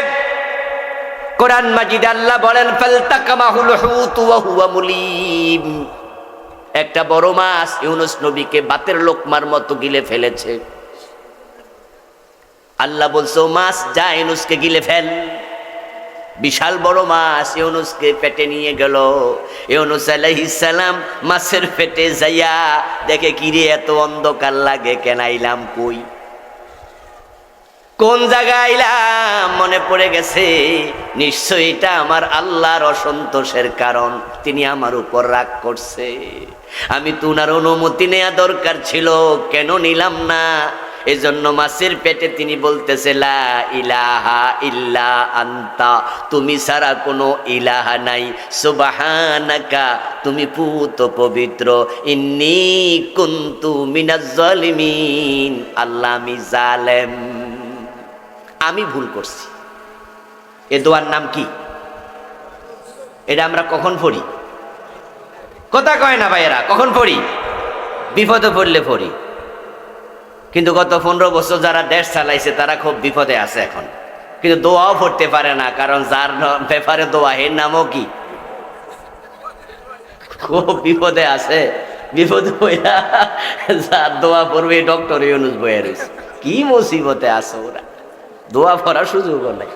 কোরআন মাজিদে আল্লাহ বলেন, ফালতাকামাহুল হুত ওয়া হুয়া মুলিম, একটা বড় মাছ ইউনূস নবীকে বাতের লোকমার মতো গিলে ফেলেছে। আল্লাহ বলছে, ও মাছ যা, ইউনূসকে গিলে ফেল। বিশাল বড় মাছ ইউনূসকে পেটে নিয়ে গেল। ইউনূস আলাইহিস সালাম মাছের পেটে যাইয়া দেখে, কিরে এত অন্ধকার লাগে, কেন আইলাম কই, কোন জায়গায় আইলাম? মনে পড়ে গেছে, নিশ্চয়ই এটা আমার আল্লাহর অসন্তোষের কারণ, তিনি আমার উপর রাগ করছে। আমি তো উনার অনুমতি নেওয়া দরকার ছিল, কেন নিলাম না? এজন্য মাছের পেটে তিনি বলতেছে, লা ইলাহা ইল্লা আনতা, তুমি ছাড়া কোনো ইলাহা নাই, সুবহানাকা, তুমি পুত পবিত্র, ইন্নী কুনতু মিনাজ জালিমিন, আল্লাহ আমি জালেম, আমি ভুল করছি। এ দোয়ার নাম কি? এটা আমরা কখন পড়ি? কথা কয় না ভাইয়েরা, কখন পড়ি? বিপদে পড়লে পড়ি। কিন্তু গত 15 বছর যারা দেশ চালাইছে তারা খুব বিপদে আছে এখন, কিন্তু দোয়াও পড়তে পারে না, কারণ যার ব্যাপারে দোয়া এর নামও কি, খুব বিপদে আছে। বিপদ হইয়া যার দোয়া পড়বে ডক্টর ইউনূস বইয়া রয়েছে, কি মুসিবতে আছে ওরা, দোয়া পড়ার সুযোগ নাই।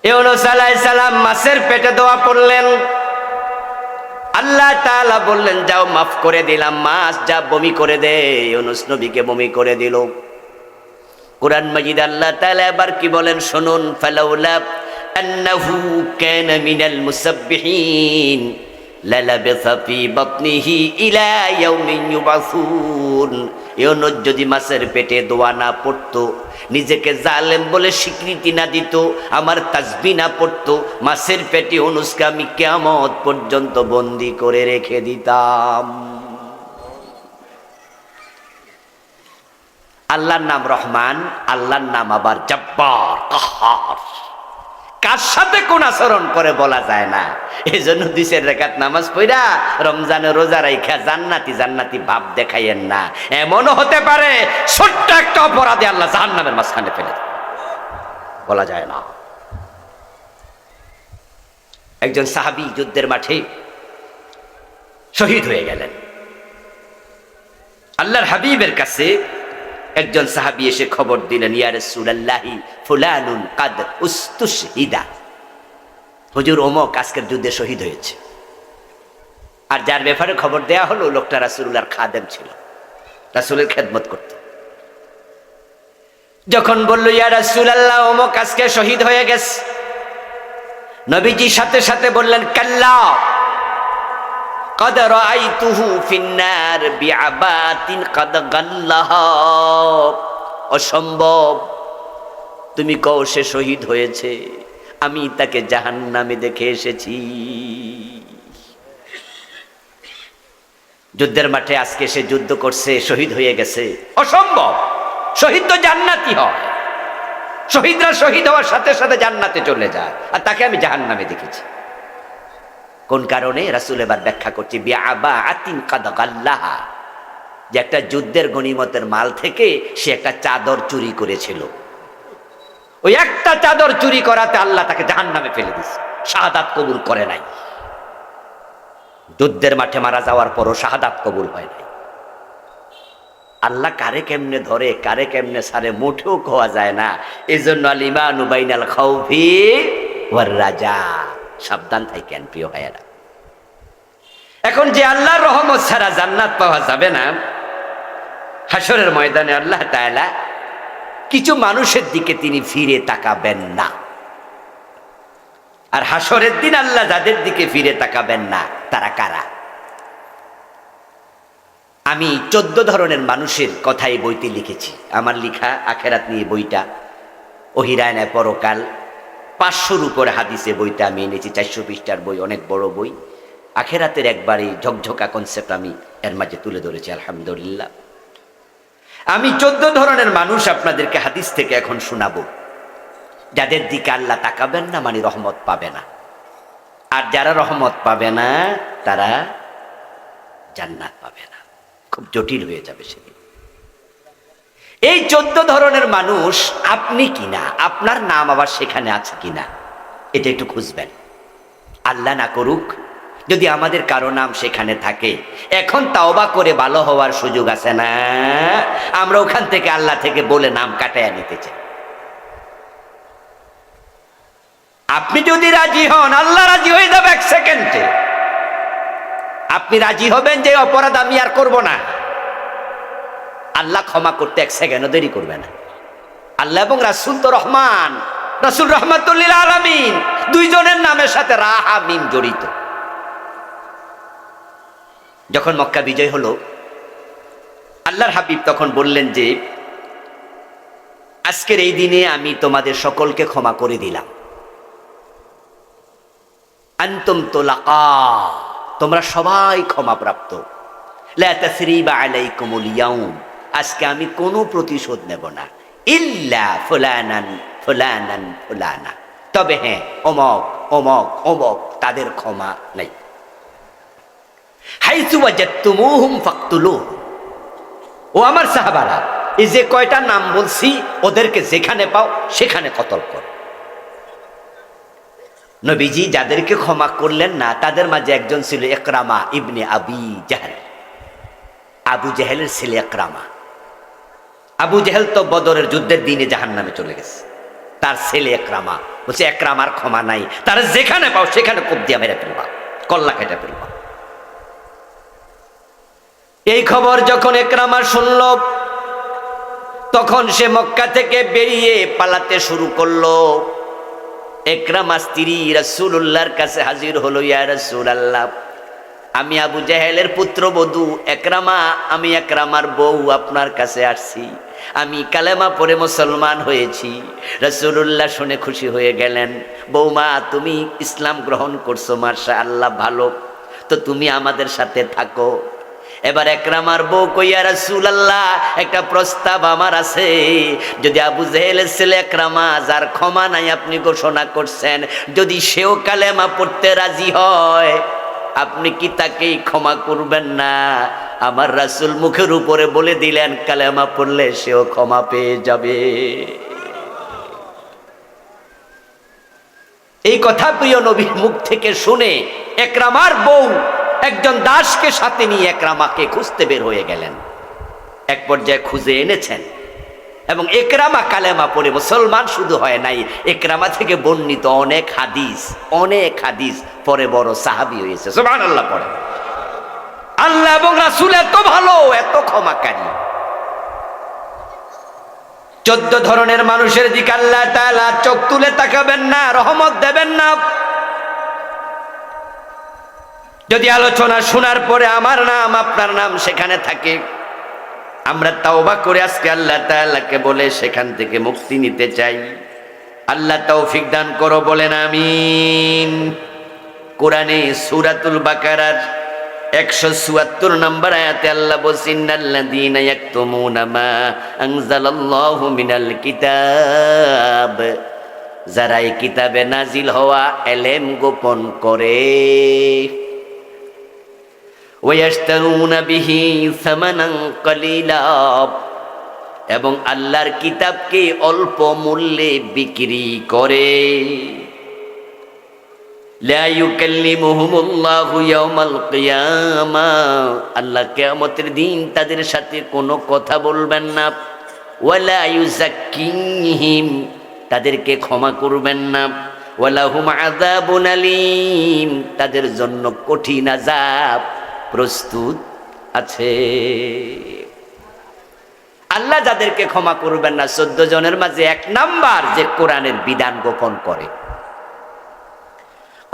ইউনূস আলাইহিস সালাম মাছের পেটে দোয়া পড়লেন, আল্লাহ তাআলা বললেন যাও মাফ করে দিলাম, মাছ যা বমি করে দে। ইউনূস নবীকে বমি করে দিল। কুরআন মাজিদ আল্লাহ তাআলা এবার কি বলেন শুনুন, ফালাউলা আন্নাহু কানা মিনাল মুসাব্বিহিন লালাবিসা ফি বাতনিহি ইলা ইয়াউমিন ইউবাসুন। ইউনূস যদি মাছের পেটে দোয়া না পড়তো, নিজেকে জালেম বলে স্বীকৃতি না দিত, আমার তাসবিহ না পড়তো, মাছের পেটে ইউনূসকে আমি কিয়ামত পর্যন্ত বন্দী করে রেখে দিতাম। আল্লাহর নাম রহমান, আল্লাহর নাম আবার জব্বার, কাহ্হার। কার সাথে কোন আচরণ করে বলা যায় না। এই জন্য 2 রাকাত নামাজ পড়া রমজানে রোজা রাইখা জান্নাতি জান্নাতি ভাব দেখাইয়েন না। এমনও হতে পারে ছোট্ট একটা অপরাধে আল্লাহ জাহান্নামের মাঝখানে ফেলে দেয়, বলা যায় না। একজন সাহাবী যুদ্ধের মাঠে শহীদ হয়ে গেলেন। আল্লাহর হাবিবের কাছে একজন সাহাবী এসে খবর দিলেন, ইয়া রাসূলুল্লাহি ফুলানুন কাদ উস্তুশহিদা, হুজুর অমুক আজকের যুদ্ধে শহীদ হয়েছে। আর যার ব্যাপারে খবর দেয়া হলো লোকটা রাসূলুল্লাহর খাদেম ছিল, রাসূলের খেদমত করত। যখন বলল ইয়া রাসূলুল্লাহ অমুক আজকে শহীদ হয়ে গেছে, নবীজি সাথে সাথে বললেন কাল্লা قد رأيته في النار بعبات قد غلها। অসম্ভব, তুমি কও সে শহীদ হয়েছে, আমি তাকে জাহান্নামে দেখে এসেছি। যুদ্ধের মাঠে আজকে সে যুদ্ধ করছে, শহীদ হয়ে গেছে, অসম্ভব। শহীদ তো জান্নাতি হয়, শহীদরা শহীদ হওয়ার সাথে সাথে জান্নাতে চলে যায়, আর তাকে আমি জাহান্নামে দেখেছি। কোন কারণে? রাসূল এবার ব্যাখ্যা করছে, বিআবাআতিন কাদ গাল্লাহা, যে একটা যুদ্ধের গনিমতের মাল থেকে সে একটা চাদর চুরি করেছিল, ওই একটা চাদর চুরি করাতে আল্লাহ তাকে জাহান্নামে ফেলে দিয়েছে, শাহাদাত কবুল করে নাই। যুদ্ধের মাঠে মারা যাওয়ার পরও শাহাদাত কবুল হয় নাই। আল্লাহ কারে কেমনে ধরে কারে কেমনে ছাড়ে মুঠেও কোয়া যায় না। এজন্য আল ঈমানু বাইনাল খাউফি ওয়ার রাজা, সাবধান থাকেন প্রিয় ভাইয়েরা। এখন যে আল্লাহর রহমত ছাড়া জান্নাত পাওয়া যাবে না, হাসরের ময়দানে আল্লাহ তাআলা কিছু মানুষের দিকে তিনি ফিরে তাকাবেন না। আর হাসরের দিন আল্লাহ যাদের দিকে ফিরে তাকাবেন না তারা কারা? আমি 14 ধরনের মানুষের কথাই বইতে লিখেছি। আমার লেখা আখেরাত নিয়ে বইটা, ওহিরায়নায় পরকাল, 500-র উপরে হাদিসে বইটা আমি এনেছি, 400 পৃষ্ঠার বই, অনেক বড় বই। আখেরাতের একবারে ঝকঝকা কনসেপ্ট আমি এর মাঝে তুলে ধরেছি আলহামদুলিল্লাহ। আমি 14 ধরনের মানুষ আপনাদেরকে হাদিস থেকে এখন শোনাবো, যাদের দিকে আল্লাহ তাকাবেন না মানে রহমত পাবে না। আর যারা রহমত পাবে না তারা জান্নাত পাবে না, খুব জটিল হয়ে যাবে সেদিন। এই 14 ধরনের মানুষ আপনি কিনা, আপনার নাম আবার সেখানে আছে কিনা, এটা একটু খুঁজবেন। আল্লাহ না করুক যদি আমাদের কারো নাম সেখানে থাকে, এখন তাওবা করে ভালো হওয়ার সুযোগ আছে না? আমরা ওখান থেকে আল্লাহ থেকে বলে নাম কাটাইয়া নিতে চাই। আপনি যদি রাজি হন, আল্লাহ রাজি হয়ে যাবে 1 সেকেন্ডে। আপনি রাজি হবেন যে অপরাধ আমি আর করব না, আল্লাহ ক্ষমা করতে 1 সেকেন্ডও দেরি করবে না। আল্লাহ এবং রাসূল তো রহমান, রাসূল রাহমাতুল লিল আলামিন, দুইজনের নামের সাথে রাহা মিম জড়িত। যখন মক্কা বিজয় হলো, আল্লাহর হাবিব তখন বললেন যে আজকের এই দিনে আমি তোমাদের সকলকে ক্ষমা করে দিলাম। আনতুম তুলাকা, তোমরা সবাই ক্ষমাপ্রাপ্ত। লা তাসরিবা আলাইকুমুল ইয়াউম, আজকে আমি কোনো প্রতিশোধ নেব না। ইল্লা ফুলানান ফুলানান ফুলানা, তবে হ্যাঁ অমক অমক অমক, তাদের ক্ষমা নাই। হাইসু ওয়াজাদতুমুহুম ফাকতুলুহুম, ও আমার সাহাবারা, এই যে কয়টা নাম বলছি ওদেরকে যেখানে পাও সেখানে কতল কর। নবীজি যাদেরকে ক্ষমা করলেন না তাদের মাঝে একজন ছিল ইকরামা ইবনে আবি জাহেল। আবু জাহেলের ছেলে ইকরামা। আবু জাহেল তো বদরের যুদ্ধের দিনে জাহান্নামে চলে গেছে, তার ছেলে ইকরামা বলছে ইকরামার ক্ষমা নাই, তার যেখানে পাও সেখানে কোপ দিয়া মেরে ফেলবা, কল্লা কেটে ফেলবা। এই খবর যখন ইকরামা শুনল তখন সে মক্কা থেকে বেরিয়ে পালাতে শুরু করলো। ইকরামা স্ত্রী রাসূলুল্লাহর কাছে হাজির হলো, ইয়া রাসূলুল্লাহ, আমি আবু জাহেলের পুত্রবধূ ইকরামা, আমি ইকরামার বউ আপনার কাছে আসছি, আমি কালেমা পড়ে মুসলমান হয়েছি। রাসূলুল্লাহ শুনে খুশি হয়ে গেলেন, বৌমা তুমি ইসলাম গ্রহণ করছো, মাশাআল্লাহ ভালো, তো তুমি আমাদের সাথে থাকো। এবার ইকরামার বউ কই, ইয়া রাসূলুল্লাহ, একটা প্রস্তাব আমার আছে, যদি আবু জাহেলের ছেলে ইকরামা যার ক্ষমা নাই আপনি ঘোষণা করছেন, যদি সেও কালেমা পড়তে রাজি হয় আপনি কি তাকেই ক্ষমা করবেন না? আমার রাসূল মুখের উপরে বলে দিলেন কালেমা পড়লে সেও ক্ষমা পেয়ে যাবে। এই কথা প্রিয় নবীর মুখ থেকে শুনে ইকরামার বউ একজন দাসকে সাথে নিয়ে ইকরামাকে খুঁজতে বের হয়ে গেলেন। এক পর্যায়ে খুঁজে এনেছেন এবং ইকরামা কালেমা পড়ে মুসলমান শুধু হয় নাই, ইকরামা থেকে বর্ণিত অনেক হাদিস পরে বড় সাহাবী হয়েছে। সুবহানাল্লাহ পড়ে। আল্লাহ এবং রাসূল এত ভালো, এত ক্ষমাকারী। 14 ধরনের মানুষের দিকে আল্লাহ তাআলা চোখ তুলে তাকাবেন না, রহমত দেবেন না। যদি আলোচনা শোনার পরে আমার নাম আপনার নাম সেখানে থাকে, আমরা তাওবা করে আজকে আল্লাহ তাআলাকে বলে সেখান থেকে মুক্তি নিতে চাই। আল্লাহ তৌফিক দান করো, বলেন আমিন। কোরআনে সূরাতুল বাকারার 174 নম্বর আয়াতে আল্লাহ বলেন, ইন্নাল্লাযীনা ইয়াকতুমুনা মা আনজালাল্লাহু মিনাল কিতাব, যারা এই কিতাবে নাজিল হওয়া ইলম গোপন করে, ওয়ায়াশতারুনা বিহি সামানান কালিলা, এবং আল্লাহর কিতাবকে অল্প মূল্যে বিক্রি করে, লা ইউকাল্লিমুহুমুল্লাহু ইয়াওমাল কিয়ামাহ, আল্লাহ কিয়ামতের দিন তাদের সাথে কোনো কথা বলবেন না, ওয়ালা ইউযাক্কিহিম, তাদেরকে ক্ষমা করবেন না, ওয়ালাহুম আযাবুন আলীম, তাদের জন্য কঠিন আযাব প্রস্তুত আছে। আল্লাহ যাদেরকে ক্ষমা করবেন না 14 জনের মাঝে 1 নাম্বার যে কোরআনের বিধান গোপন করে।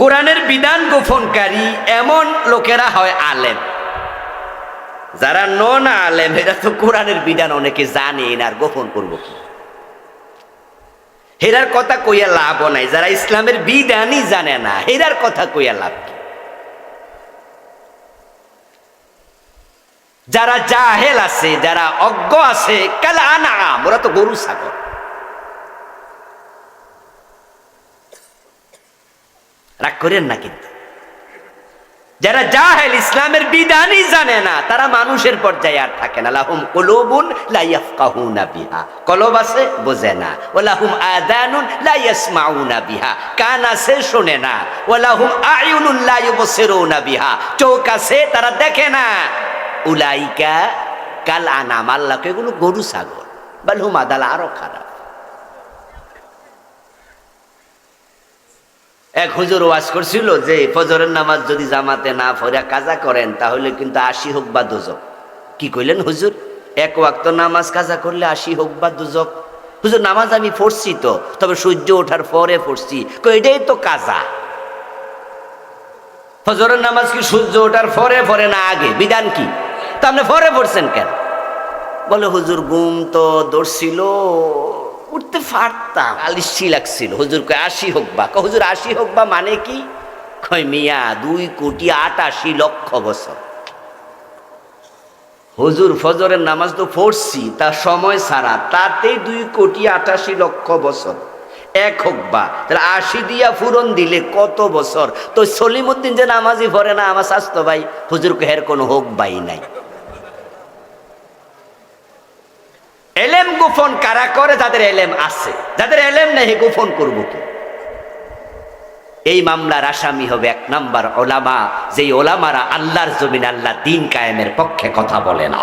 কোরআনের বিধান গোপনকারী এমন লোকেরা হয় আলেম। যারা নন আলেম এরা তো কোরআনের বিধান অনেকে জানে না, আর গোপন করবো কি? হেরার কথা কইয়া লাভ নাই। যারা ইসলামের বিধানই জানে না হেরার কথা কইয়া লাভ কি? যারা জাহেল আছে, যারা অজ্ঞ আছে, কাল আনাম, ওরা তো গরু ছাগল। রাগ করেন না কিন্তু। যারা জাহেল, ইসলামের বিধানই জানে না, তারা মানুষের পর্যায়ে আর থাকে না। লাহুম কুলুবুন লা ইয়াফকাহুনা বিহা, কলব আছে বোঝে না। ওয়ালাহুম আযানুন লা ইয়াসমাউনা বিহা, কান আছে শোনে না। ওয়ালাহুম আয়ুনুন লা ইউবসিরুনা বিহা, চোখ আছে তারা দেখে না। উলাইকা কাল আনাম, আল্লাহকে এগুলো গরু ছাগল। বালহুম আদাল, আরো খারাপ। এক হুজুর ওয়াজ করছিল যে ফজরের নামাজ যদি জামাতে না পড়া কাজা করেন তাহলে কিন্তু 80 হোক বা দুজক। কি কইলেন হুজুর? 1 ওয়াক্ত নামাজ কাজা করলে 80 হোক বা দুজক? হুজুর নামাজ আমি পড়ছি তো, তবে সূর্য ওঠার পরে পড়ছি। এটাই তো কাজা। ফজরের নামাজ কি সূর্য ওঠার পরে পড়ে না আগে? বিধান কি? তা আপনি পরে পড়ছেন কেন? বলে হুজুর ঘুম তো ধরছিল, উঠতে পারতাম, আলিশি লাগছিল। হুজুর কয় 80 হোক বা। হুজুর 80 হোক বা মানে কি? কয় মিয়া 2,88,00,000 বছর। হুজুর ফজরের নামাজ তো পড়ছি তার সময় ছাড়া, তাতে 2,88,00,000 বছর। 1 হোক বা, তাহলে 80 দিয়া পূরণ দিলে কত বছর? তো সলিমউদ্দিন যে নামাজই পড়ে না আমার স্বাস্থ্য ভাই, হুজুর হের কোনো হোক বাই নাই। গোপন কারা করে? যাদের এলেম আছে। যাদের এলেম নেই গোপন করবো কি? এই মামলার আসামি হবে 1 নাম্বার ওলামা, যেই ওলামারা আল্লাহর জমিন আল্লাহ দিন কায়েমের পক্ষে কথা বলে না।